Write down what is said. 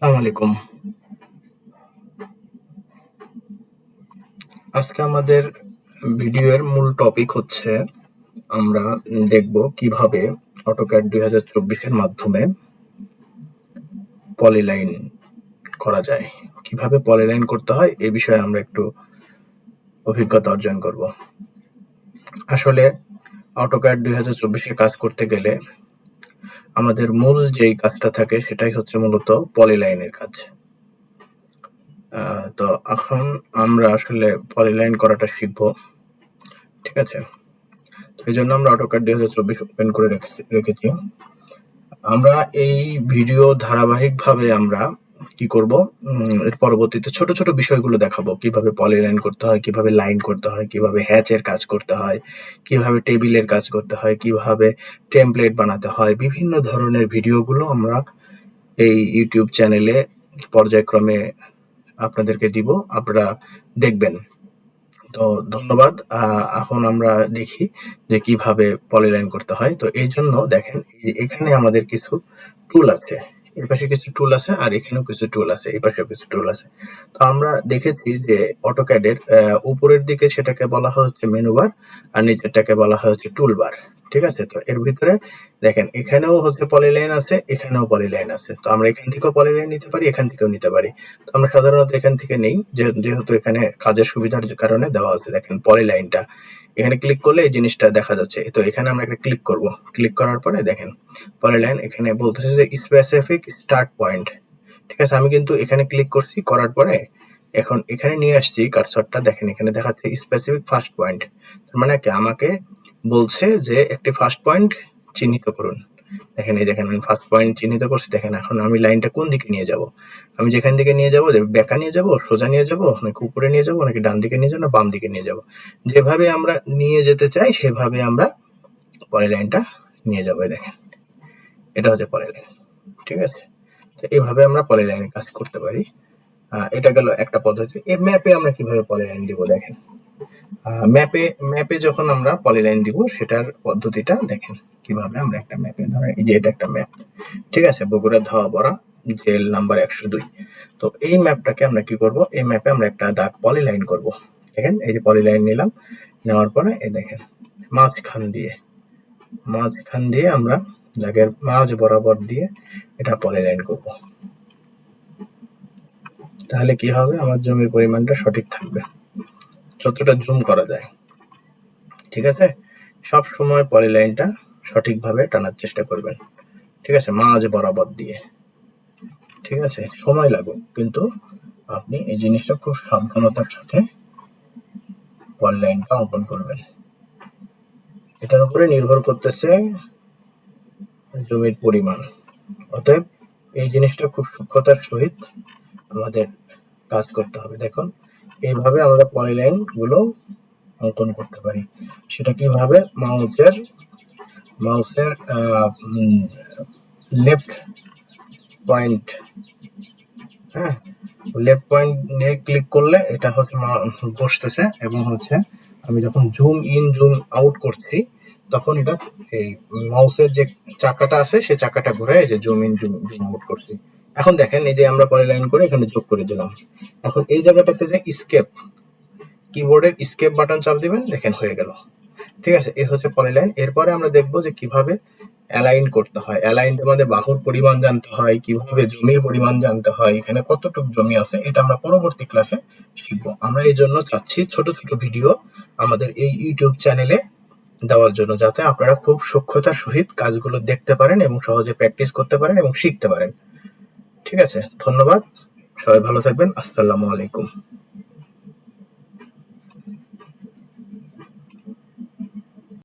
আসসালামু আলাইকুম। আজকে আমাদের ভিডিওর মূল টপিক হচ্ছে আমরা দেখব কিভাবে অটোক্যাড 2024 এর মাধ্যমে পলিলাইন করা যায়। কিভাবে পলিলাইন করতে হয় এই বিষয়ে আমরা একটু অভিজ্ঞতা অর্জন করব। আসলে অটোক্যাড 2024 এ কাজ করতে গেলে আমাদের মূল যেই কাজটা থাকে সেটাই হচ্ছে মূলত পলিলাইনের কাজ। তো এখন আমরা আসলে পলিলাইন করাটা শিখব। ঠিক আছে, এই জন্য আমরা অটোক্যাড 2024 ওপেন করে রেখেছি। আমরা এই ভিডিও ধারাবাহিকভাবে আমরা কি করব, এর পরবর্তীতে ছোট ছোট বিষয়গুলো দেখাবো, কিভাবে পলিলাইন করতে হয়, কিভাবে লাইন করতে হয়, কিভাবে হ্যাচের কাজ করতে হয়, কিভাবে টেবিলের কাজ করতে হয়, কিভাবে টেমপ্লেট বানাতে হয়। বিভিন্ন ধরনের ভিডিওগুলো আমরা এই ইউটিউব চ্যানেলে পর্যায়ক্রমে আপনাদেরকে দিব, আপনারা দেখবেন। তো ধন্যবাদ। এখন আমরা দেখি যে কিভাবে পলিলাইন করতে হয়। তো এই জন্য দেখেন, এখানে আমাদের কিছু টুল আছে, এর পাশে কিছু টুল আছে, আর এখানেও কিছু টুল আছে, এই পাশেও কিছু টুল আছে। তো আমরা দেখেছি যে অটোক্যাডের উপরের দিকে সেটাকে বলা হচ্ছে মেনু বার, আর নিচেরটাকে বলা হচ্ছে টুল বার। ঠিক আছে, তো এর ভিতরে দেখেন এখানেও হচ্ছে পলিলাইন আছে, এখানেও পলিলাইন আছে। তো আমরা এখান থেকেও পলিলাইন নিতে পারি, এখান থেকেও নিতে পারি। তো আমরা সাধারণত এখান থেকে নেই, যেহেতু এখানে কাজের সুবিধার কারণে দেওয়া আছে। দেখেন পলিলাইনটা এখানে ক্লিক করলে এই জিনিসটা দেখা যাচ্ছে। তো এখানে আমরা একটা ক্লিক করব, ক্লিক করার পরে দেখেন পলিলাইন এখানে বলতেছে যে স্পেসিফিক স্টার্ট পয়েন্ট। ঠিক আছে, আমি কিন্তু এখানে ক্লিক করছি, করার পরে এখন এখানে নিয়ে আসছি কার্সরটা। দেখেন এখানে দেখাচ্ছে স্পেসিফিক ফার্স্ট পয়েন্ট। তার মানে কি আমাকে বলছে যে একটি ফার্স্ট পয়েন্ট চিহ্নিত করুন। দেখেন এই দেখেন আমি ফার্স্ট পয়েন্ট চিহ্নিত করছি। দেখেন এখন আমি লাইনটা কোন দিকে নিয়ে যাব, আমি যেখান দিকে নিয়ে যাব, বেঁকা নিয়ে যাব, সোজা নিয়ে যাব, নাকি উপরে নিয়ে যাব, নাকি ডান দিকে নিয়ে যাব, না বাম দিকে নিয়ে যাব। যেভাবে আমরা নিয়ে যেতে চাই সেভাবে আমরা পলিলাইনটা নিয়ে যাবো। দেখেন এটা হচ্ছে পলিলাইন। ঠিক আছে, তো এইভাবে আমরা পলিলাইনের কাজ করতে পারি। এটা গেল একটা পদ্ধতি। এই ম্যাপে আমরা কিভাবে পলিলাইন দিব দেখেন। ম্যাপে যখন আমরা পলিলাইন দিব সেটার পদ্ধতিটা দেখেন কিভাবে। আমরা একটা ম্যাপে ধরেন এই যে এটা একটা ম্যাপ, ঠিক আছে, বগুড়া ধোয়াপাড়া জেল নাম্বার 102। তো এই ম্যাপটাকে আমরা কি করব, এই ম্যাপে আমরা একটা দাগ পলিলাইন করব। দেখেন এই যে পলিলাইন নিলাম, নেওয়ার পরে এই দেখেন মাঝখান দিয়ে আমরা দাগের মাঝ বরাবর দিয়ে এটা পলিলাইন করব। তাহলে কি হবে, আমার জমির পরিমাণটা সঠিক থাকবে, যতটা জুম করা যায়। ঠিক আছে, সব সময় পলিলাইনটা সঠিকভাবে টানার চেষ্টা করবেন। ঠিক আছে, মাঝ বরাবর দিয়ে। ঠিক আছে, সময় লাগুক, কিন্তু আপনি এই জিনিসটা খুব সাবধানতার সাথে পলিলাইনটা অঙ্কন করবেন। এটার উপরে নির্ভর করতেছে জমির পরিমাণ। অতএব এই জিনিসটা খুব সূক্ষ্মতার সহিত আমাদের কাজ করতে হবে। দেখুন এইভাবে আমরা পলিলাইন গুলো অঙ্কন করতে পারি। সেটা কিভাবে, মাউসের লেফট পয়েন্ট, হ্যাঁ, লেফট পয়েন্ট নিয়ে ক্লিক করলে এটা হচ্ছে বসতেছে, এবং হচ্ছে আমি যখন জুম ইন জুম আউট করছি তখন এটা এই মাউসের যে চাকাটা আছে সে চাকাটা ঘুরে এই যে জুম ইন জুম আউট করছি। এখন দেখেন এই যে আমরা পলিলাইন করে এখানে যোগ করে দিলাম। এখন এই জায়গাটাতে যে স্কেপ, কিবোর্ডের স্কেপ বাটন চাপ দিবেন, দেখেন হয়ে গেল। ঠিক আছে, এই হচ্ছে পলিলাইন। এরপরে আমরা দেখবো যে কিভাবে অ্যালাইন করতে হয়। অ্যালাইন আমাদের বাহুর পরিমাণ জানতে হয়, কিভাবে জমির পরিমাণ জানতে হয়, এখানে কতটুকু জমি আছে, এটা আমরা পরবর্তী ক্লাসে শিখবো। আমরা এই জন্য চাচ্ছি ছোট ছোট ভিডিও আমাদের এই ইউটিউব চ্যানেলে দেওয়ার জন্য, যাতে আপনারা খুব সূক্ষ্মতার সহিত কাজগুলো দেখতে পারেন এবং সহজে প্র্যাকটিস করতে পারেন এবং শিখতে পারেন। ঠিক আছে, ধন্যবাদ, সবাই ভালো থাকবেন। আসসালামু আলাইকুম।